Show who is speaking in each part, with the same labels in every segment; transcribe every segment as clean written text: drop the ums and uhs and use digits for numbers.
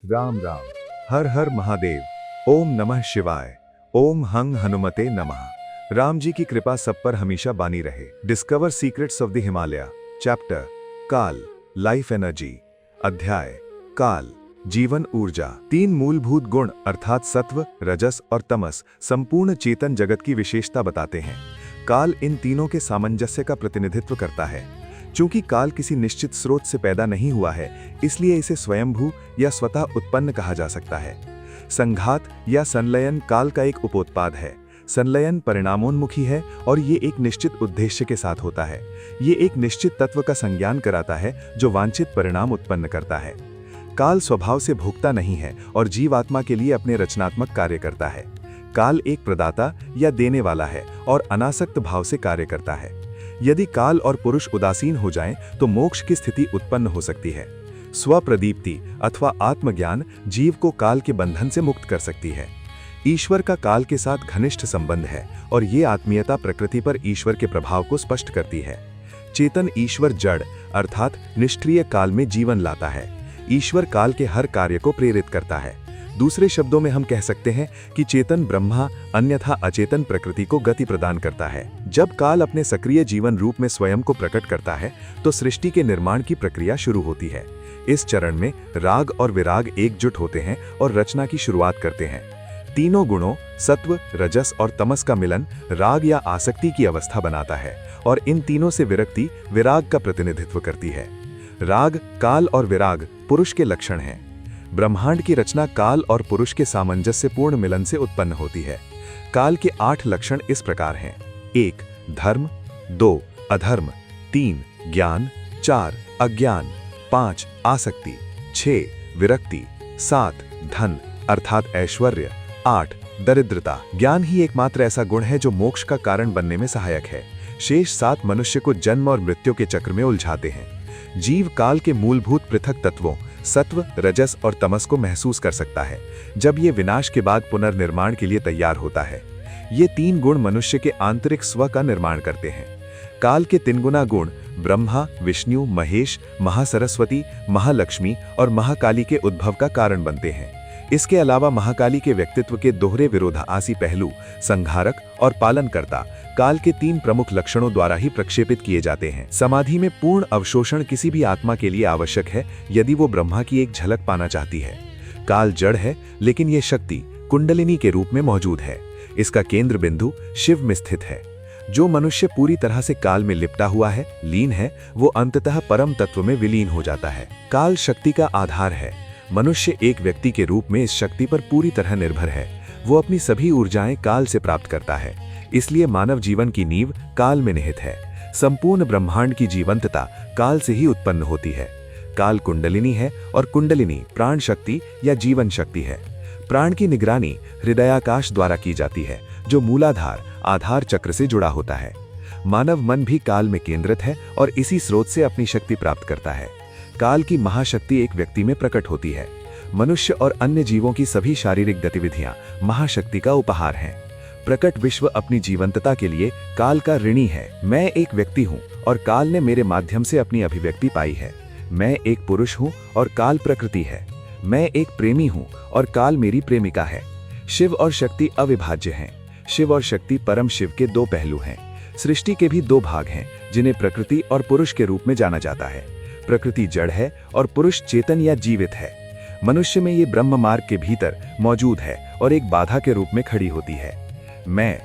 Speaker 1: राम राम। हर हर महादेव। ओम नमः शिवाय। ओम हंग हनुमते नमः। राम जी की कृपा सब पर हमेशा बानी रहे। Discover secrets of the Himalaya. Chapter काल, लाइफ एनर्जी। अध्याय काल, जीवन ऊर्जा। तीन मूलभूत गुण अर्थात सत्व, रजस और तमस संपूर्ण चेतन जगत की विशेषता बताते हैं। काल इन तीनों के सामंजस्य का प्रतिनिधित्व करता है। चूंकि काल किसी निश्चित स्रोत से पैदा नहीं हुआ है, इसलिए इसे स्वयंभू या स्वतः उत्पन्न कहा जा सकता है। संघात या संलयन काल का एक उपोत्पाद है। संलयन परिणामोन्मुखी है और ये एक निश्चित उद्देश्य के साथ होता है। ये एक निश्चित तत्व का संज्ञान कराता है जो वांछित परिणाम उत्पन्न करता है। काल स्वभाव से भोगता नहीं है और जीवात्मा के लिए अपने रचनात्मक कार्य करता है। काल एक प्रदाता या देने वाला है और अनासक्त भाव से कार्य करता है। यदि काल और पुरुष उदासीन हो जाएं, तो मोक्ष की स्थिति उत्पन्न हो सकती है। स्वप्रदीप्ति अथवा आत्मज्ञान जीव को काल के बंधन से मुक्त कर सकती है। ईश्वर का काल के साथ घनिष्ठ संबंध है और ये आत्मीयता प्रकृति पर ईश्वर के प्रभाव को स्पष्ट करती है। चेतन ईश्वर जड़ अर्थात निष्क्रिय काल में जीवन लाता है। ईश्वर काल के हर कार्य को प्रेरित करता है। दूसरे शब्दों में हम कह सकते हैं कि चेतन ब्रह्मा अन्यथा अचेतन प्रकृति को गति प्रदान करता है। जब काल अपने सक्रिय जीवन रूप में स्वयं को प्रकट करता है, तो सृष्टि के निर्माण की प्रक्रिया शुरू होती है। इस चरण में राग और विराग एकजुट होते हैं और रचना की शुरुआत करते हैं। तीनों गुणों सत्व, रजस और तमस का मिलन राग या आसक्ति की अवस्था बनाता है और इन तीनों से विरक्ति विराग का प्रतिनिधित्व करती है। राग, काल और विराग पुरुष के लक्षण हैं। ब्रह्मांड की रचना काल और पुरुष के सामंजस्यपूर्ण मिलन से उत्पन्न होती है। काल के 8 लक्षण इस प्रकार हैं: 1 धर्म, 2 अधर्म, 3 ज्ञान, 4 अज्ञान, 5 आसक्ति, 6 विरक्ति, 7 धन अर्थात ऐश्वर्य, 8 दरिद्रता। ज्ञान ही एकमात्र ऐसा गुण है जो मोक्ष का कारण बनने में सहायक है। शेष 7 मनुष्य को जन्म और मृत्यु के चक्र में उलझाते हैं। जीव काल के मूलभूत पृथक तत्वों सत्व, रजस और तमस को महसूस कर सकता है जब ये विनाश के बाद पुनर्निर्माण के लिए तैयार होता है। ये तीन गुण मनुष्य के आंतरिक स्व का निर्माण करते हैं। काल के 3 गुना गुण ब्रह्मा, विष्णु, महेश, महासरस्वती, महालक्ष्मी और महाकाली के उद्भव का कारण बनते हैं। इसके अलावा महाकाली के व्यक्तित्व के दोहरे विरोधाभासी पहलू संहारक और पालनकर्ता काल के 3 प्रमुख लक्षणों द्वारा ही प्रक्षेपित किए जाते हैं। समाधि में पूर्ण अवशोषण किसी भी आत्मा के लिए आवश्यक है यदि वो ब्रह्मा की एक झलक पाना चाहती है। काल जड़ है, लेकिन ये शक्ति कुंडलिनी के रूप में मौजूद है। इसका केंद्र बिंदु शिव में स्थित है। जो मनुष्य पूरी तरह से काल में लिपटा हुआ है, लीन है, वो अंततः परम तत्व में विलीन हो जाता है। काल शक्ति का आधार है। मनुष्य एक व्यक्ति के रूप में इस शक्ति पर पूरी तरह निर्भर है। वो अपनी सभी ऊर्जाएं काल से प्राप्त करता है। इसलिए मानव जीवन की नींव काल में निहित है। संपूर्ण ब्रह्मांड की जीवंतता काल से ही उत्पन्न होती है। काल कुंडलिनी है और कुंडलिनी प्राण शक्ति या जीवन शक्ति है। प्राण की निगरानी हृदयाकाश द्वारा की जाती है, जो मूलाधार आधार चक्र से जुड़ा होता है। मानव मन भी काल में केंद्रित है और इसी स्रोत से अपनी शक्ति प्राप्त करता है। काल की महाशक्ति एक व्यक्ति में प्रकट होती है। मनुष्य और अन्य जीवों की सभी शारीरिक गतिविधियां महाशक्ति का उपहार हैं। प्रकट विश्व अपनी जीवंतता के लिए काल का ऋणी है। मैं एक व्यक्ति हूँ और काल ने मेरे माध्यम से अपनी अभिव्यक्ति पाई है। मैं एक पुरुष हूँ और काल प्रकृति है। मैं एक प्रेमी हूँ और काल मेरी प्रेमिका है। शिव और शक्ति अविभाज्य हैं। शिव और शक्ति परम शिव के 2 पहलू हैं। सृष्टि के भी 2 भाग हैं जिन्हें प्रकृति और पुरुष के रूप में जाना जाता है। प्रकृति जड़ है और पुरुष चेतन या जीवित है। मनुष्य में ये ब्रह्म मार्ग के भीतर मौजूद है और एक बाधा के रूप में खड़ी होती है। मैं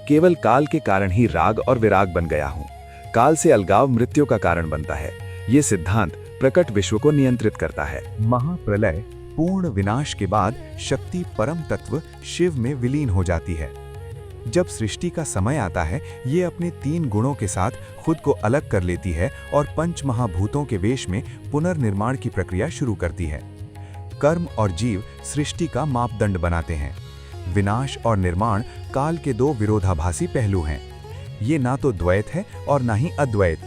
Speaker 1: केवल काल के कारण ही राग और विराग बन गया हूँ। काल से अलगाव मृत्यु का कारण बनता है। ये सिद्धांत प्रकट विश्व को नियंत्रित करता है। महाप्रलय पूर्ण विनाश के बाद शक्ति परम तत्व शिव में विलीन हो जाती है। जब सृष्टि का समय आता है, ये अपने 3 गुणों के साथ खुद को अलग कर लेती है और 5 महाभूतों के वेश में पुनर्निर्माण की प्रक्रिया शुरू करती है। कर्म और जीव सृष्टि का मापदंड बनाते हैं। विनाश और निर्माण काल के 2 विरोधाभासी पहलू हैं। ये ना तो द्वैत है और ना ही अद्वैत।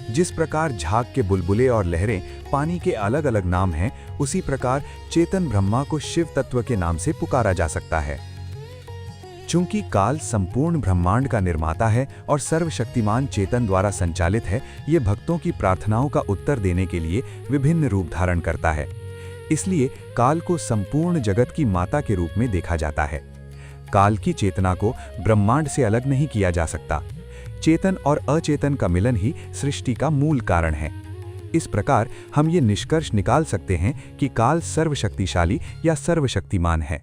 Speaker 1: जिस प्रकार झाग के बुलबुले और लहरें पानी के अलग अलग नाम हैं, उसी प्रकार चेतन ब्रह्मा को शिव तत्व के नाम से पुकारा जा सकता है। चूंकि काल संपूर्ण ब्रह्मांड का निर्माता है और सर्वशक्तिमान चेतन द्वारा संचालित है, ये भक्तों की प्रार्थनाओं का उत्तर देने के लिए विभिन्न रूप धारण करता है।
Speaker 2: इसलिए काल को संपूर्ण जगत की माता के रूप में देखा जाता है। काल की चेतना को ब्रह्मांड से अलग नहीं किया जा सकता। चेतन और अचेतन का मिलन ही सृष्टि का मूल कारण है। इस प्रकार हम ये निष्कर्ष निकाल सकते हैं कि काल सर्वशक्तिशाली या सर्वशक्तिमान है।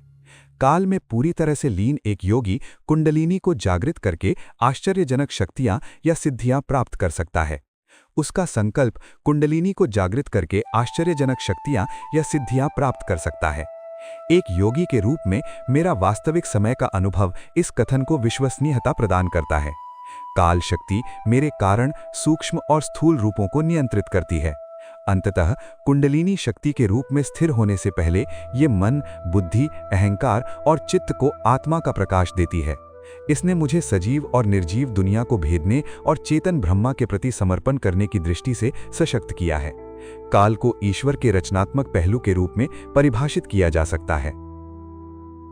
Speaker 2: काल में पूरी तरह से लीन एक योगी कुंडलिनी को जागृत करके आश्चर्यजनक शक्तियां या सिद्धियां प्राप्त कर सकता है। उसका संकल्प कुंडलिनी को जागृत करके आश्चर्यजनक शक्तियां या सिद्धियां प्राप्त कर सकता है। एक योगी के रूप में मेरा वास्तविक समय का अनुभव इस कथन को विश्वसनीयता प्रदान करता है। काल शक्ति मेरे कारण सूक्ष्म और स्थूल रूपों को नियंत्रित करती है। अंततः कुंडलिनी शक्ति के रूप में स्थिर होने से पहले ये मन, बुद्धि, अहंकार और चित्त को आत्मा का प्रकाश देती है। इसने मुझे सजीव और निर्जीव दुनिया को भेदने और चेतन ब्रह्मा के प्रति समर्पण करने की दृष्टि से सशक्त किया है। काल को ईश्वर के रचनात्मक पहलू के रूप में परिभाषित किया जा सकता है।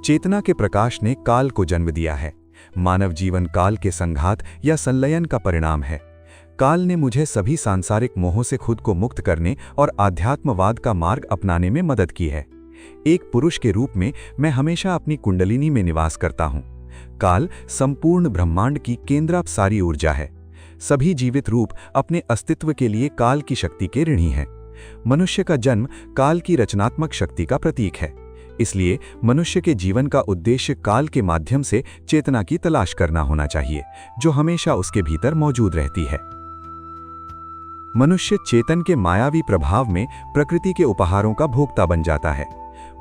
Speaker 2: चेतना के प्रकाश ने काल को जन्म दिया है। मानव जीवन काल के संघात या संलयन का परिणाम है। काल ने मुझे सभी सांसारिक मोहों से खुद को मुक्त करने और आध्यात्मवाद का मार्ग अपनाने में मदद की है। एक पुरुष के रूप में मैं हमेशा अपनी कुंडलिनी में निवास करता हूँ। काल संपूर्ण ब्रह्मांड की केंद्रापसारी ऊर्जा है। सभी जीवित रूप अपने अस्तित्व के लिए काल की शक्ति के ऋणी हैं। मनुष्य का जन्म काल की रचनात्मक शक्ति का प्रतीक है। इसलिए मनुष्य के जीवन का उद्देश्य काल के माध्यम से चेतना की तलाश करना होना चाहिए, जो हमेशा उसके भीतर मौजूद रहती है। मनुष्य चेतन के मायावी प्रभाव में प्रकृति के उपहारों का भोक्ता बन जाता है।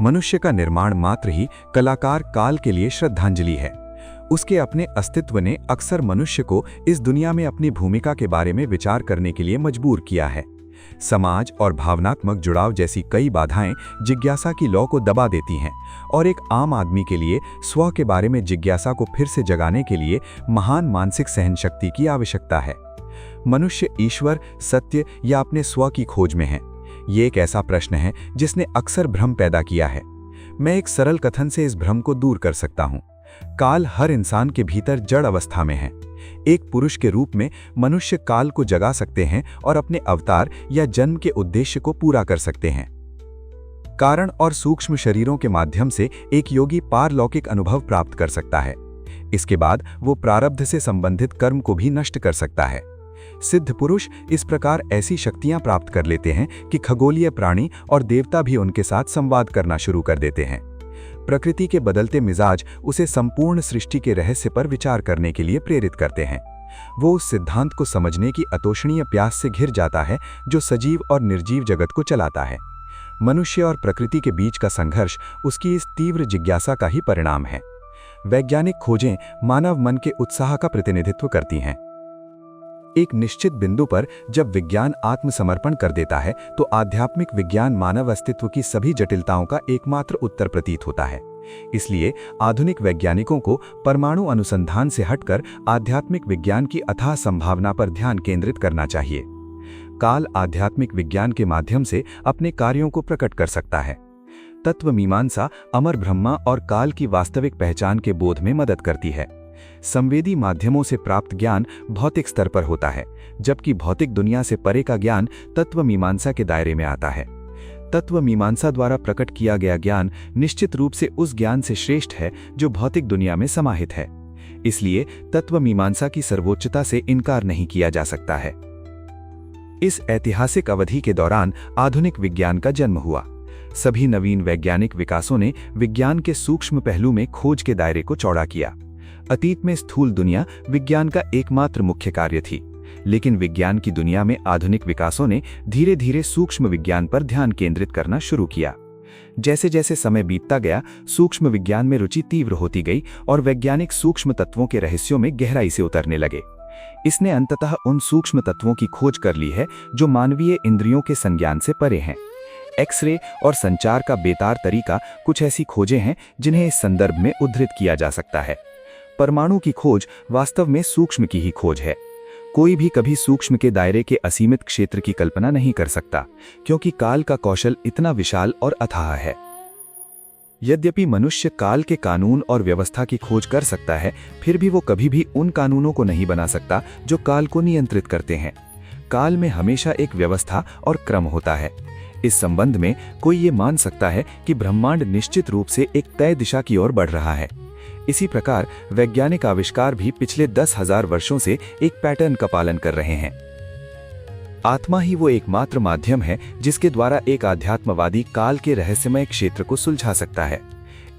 Speaker 2: मनुष्य का निर्माण मात्र ही कलाकार काल के लिए श्रद्धांजलि है। उसके अपने अस्तित्व ने अक्सर मनुष्य को इस दुनिया में अपनी भूमिका के बारे में विचार करने के लिए मजबूर किया है। समाज और भावनात्मक जुड़ाव जैसी कई बाधाएं जिज्ञासा की लौ को दबा देती हैं, और एक आम आदमी के लिए स्व के बारे में जिज्ञासा को फिर से जगाने के लिए महान मानसिक सहनशक्ति की आवश्यकता है। मनुष्य ईश्वर, सत्य या अपने स्व की खोज में है। ये एक ऐसा प्रश्न है जिसने अक्सर भ्रम पैदा किया है। मैं एक सरल कथन से इस भ्रम को दूर कर सकता हूँ। काल हर इंसान के भीतर जड़ अवस्था में है। एक पुरुष के रूप में मनुष्य काल को जगा सकते हैं और अपने अवतार या जन्म के उद्देश्य को पूरा कर सकते हैं। कारण और सूक्ष्म शरीरों के माध्यम से एक योगी पारलौकिक अनुभव प्राप्त कर सकता है। इसके बाद वो प्रारब्ध से संबंधित कर्म को भी नष्ट कर सकता है। सिद्ध पुरुष इस प्रकार ऐसी शक्तियां प्राप्त कर लेते हैं कि खगोलीय प्राणी और देवता भी उनके साथ संवाद करना शुरू कर देते हैं। प्रकृति के बदलते मिजाज उसे संपूर्ण सृष्टि के रहस्य पर विचार करने के लिए प्रेरित करते हैं। वो उस सिद्धांत को समझने की अतोषणीय प्यास से घिर जाता है जो सजीव और निर्जीव जगत को चलाता है। मनुष्य और प्रकृति के बीच का संघर्ष उसकी इस तीव्र जिज्ञासा का ही परिणाम है। वैज्ञानिक खोजें मानव मन के उत्साह का प्रतिनिधित्व करती हैं। एक निश्चित बिंदु पर जब विज्ञान आत्मसमर्पण कर देता है तो आध्यात्मिक विज्ञान मानव अस्तित्व की सभी जटिलताओं का एकमात्र उत्तर प्रतीत होता है। इसलिए आधुनिक वैज्ञानिकों को परमाणु अनुसंधान से हटकर आध्यात्मिक विज्ञान की अथाह संभावना पर ध्यान केंद्रित करना चाहिए। काल आध्यात्मिक विज्ञान के माध्यम से अपने कार्यों को प्रकट कर सकता है। तत्व मीमांसा अमर ब्रह्मा और काल की वास्तविक पहचान के बोध में मदद करती है। संवेदी माध्यमों से प्राप्त ज्ञान भौतिक स्तर पर होता है, जबकि भौतिक दुनिया से परे का ज्ञान तत्व मीमांसा के दायरे में आता है। तत्व मीमांसा द्वारा प्रकट किया गया ज्ञान निश्चित रूप से उस ज्ञान से श्रेष्ठ है जो भौतिक दुनिया में समाहित है। इसलिए तत्व मीमांसा की सर्वोच्चता से इनकार नहीं किया जा सकता है। इस ऐतिहासिक अवधि के दौरान आधुनिक विज्ञान का जन्म हुआ। सभी नवीन वैज्ञानिक विकासों ने विज्ञान के सूक्ष्म पहलू में खोज के दायरे को चौड़ा किया। अतीत में स्थूल दुनिया विज्ञान का एकमात्र मुख्य कार्य थी, लेकिन विज्ञान की दुनिया में आधुनिक विकासों ने धीरे धीरे सूक्ष्म विज्ञान पर ध्यान केंद्रित करना शुरू किया। जैसे जैसे समय बीतता गया, सूक्ष्म विज्ञान में रुचि तीव्र होती गई और वैज्ञानिक सूक्ष्म तत्वों के रहस्यों में गहराई से उतरने लगे। इसने अंततः उन सूक्ष्म तत्वों की खोज कर ली है जो मानवीय इंद्रियों के संज्ञान से परे हैं। एक्सरे और संचार का बेतार तरीका कुछ ऐसी खोजें हैं जिन्हें इस संदर्भ में उद्धृत किया जा सकता है। परमाणु की खोज वास्तव में सूक्ष्म की ही खोज है। कोई भी कभी सूक्ष्म के दायरे के असीमित क्षेत्र की कल्पना नहीं कर सकता, क्योंकि काल का कौशल इतना विशाल और अथाह है। यद्यपि मनुष्य काल के कानून और व्यवस्था की खोज कर सकता है, फिर भी वो कभी भी उन कानूनों को नहीं बना सकता जो काल को नियंत्रित करते हैं। काल में हमेशा एक व्यवस्था और क्रम होता है। इस संबंध में कोई ये मान सकता है कि ब्रह्मांड निश्चित रूप से एक तय दिशा की ओर बढ़ रहा है। इसी प्रकार वैज्ञानिक आविष्कार भी पिछले 10,000 वर्षों से एक पैटर्न का पालन कर रहे हैं। आत्मा ही वो एकमात्र माध्यम है जिसके द्वारा एक आध्यात्मवादी काल के रहस्यमय क्षेत्र को सुलझा सकता है।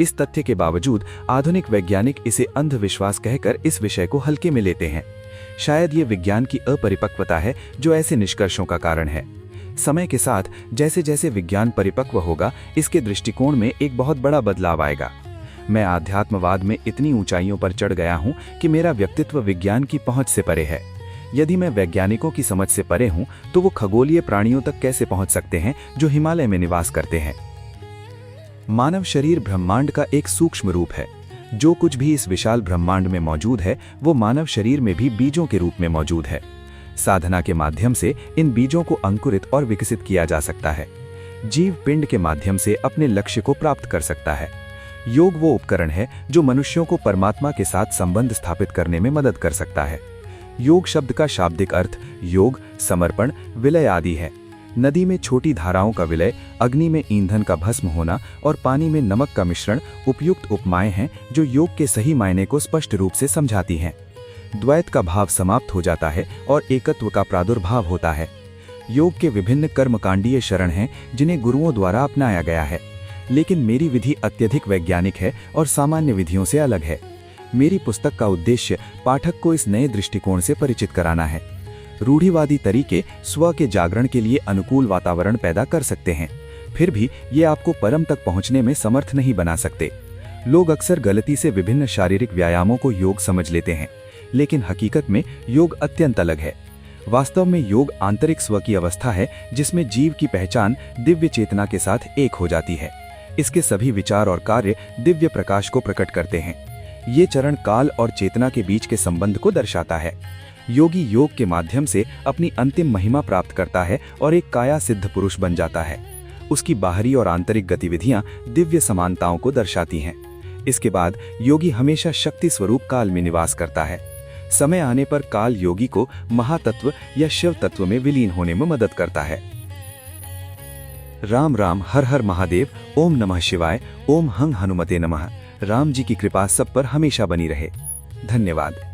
Speaker 2: इस तथ्य के बावजूद आधुनिक वैज्ञानिक इसे अंधविश्वास कहकर इस विषय को हल्के में लेते हैं। शायद ये विज्ञान की अपरिपक्वता है जो ऐसे निष्कर्षों का कारण है। समय के साथ जैसे जैसे विज्ञान परिपक्व होगा, इसके दृष्टिकोण में एक बहुत बड़ा बदलाव आएगा। मैं आध्यात्मवाद में इतनी ऊंचाइयों पर चढ़ गया हूं कि मेरा व्यक्तित्व विज्ञान की पहुंच से परे है। यदि मैं वैज्ञानिकों की समझ से परे हूं, तो वो खगोलीय प्राणियों तक कैसे पहुंच सकते हैं जो हिमालय में निवास करते हैं। मानव शरीर ब्रह्मांड का एक सूक्ष्म रूप है। जो कुछ भी इस विशाल ब्रह्मांड में मौजूद है, वो मानव शरीर में भी बीजों के रूप में मौजूद है। साधना के माध्यम से इन बीजों को अंकुरित और विकसित किया जा सकता है। जीव पिंड के माध्यम से अपने लक्ष्य को प्राप्त कर सकता है। योग वो उपकरण है जो मनुष्यों को परमात्मा के साथ संबंध स्थापित करने में मदद कर सकता है। योग शब्द का शाब्दिक अर्थ योग, समर्पण, विलय आदि है। नदी में छोटी धाराओं का विलय, अग्नि में ईंधन का भस्म होना और पानी में नमक का मिश्रण उपयुक्त उपमाएं हैं जो योग के सही मायने को स्पष्ट रूप से समझाती हैं। द्वैत का भाव समाप्त हो जाता है और एकत्व का प्रादुर्भाव होता है। योग के विभिन्न कर्मकांडीय शरण हैं जिन्हें गुरुओं द्वारा अपनाया गया है, लेकिन मेरी विधि अत्यधिक वैज्ञानिक है और सामान्य विधियों से अलग है। मेरी पुस्तक का उद्देश्य पाठक को इस नए दृष्टिकोण से परिचित कराना है। रूढ़िवादी तरीके स्व के जागरण के लिए अनुकूल वातावरण पैदा कर सकते हैं, फिर भी ये आपको परम तक पहुंचने में समर्थ नहीं बना सकते। लोग अक्सर गलती से विभिन्न शारीरिक व्यायामों को योग समझ लेते हैं, लेकिन हकीकत में योग अत्यंत अलग है। वास्तव में योग आंतरिक स्व की अवस्था है जिसमें जीव की पहचान दिव्य चेतना के साथ एक हो जाती है। इसके सभी विचार और कार्य दिव्य प्रकाश को प्रकट करते हैं। ये चरण काल और चेतना के बीच के संबंध को दर्शाता है। योगी योग के माध्यम से अपनी अंतिम महिमा प्राप्त करता है और एक काया सिद्ध पुरुष बन जाता है। उसकी बाहरी और आंतरिक गतिविधियां दिव्य समानताओं को दर्शाती हैं। इसके बाद योगी हमेशा शक्ति स्वरूप काल में निवास करता है। समय आने पर काल योगी को महातत्व या शिव तत्व में विलीन होने में मदद करता है। राम राम, हर हर महादेव, ओम नमः शिवाय, ओम हंग हनुमते नमः। राम जी की कृपा सब पर हमेशा बनी रहे। धन्यवाद।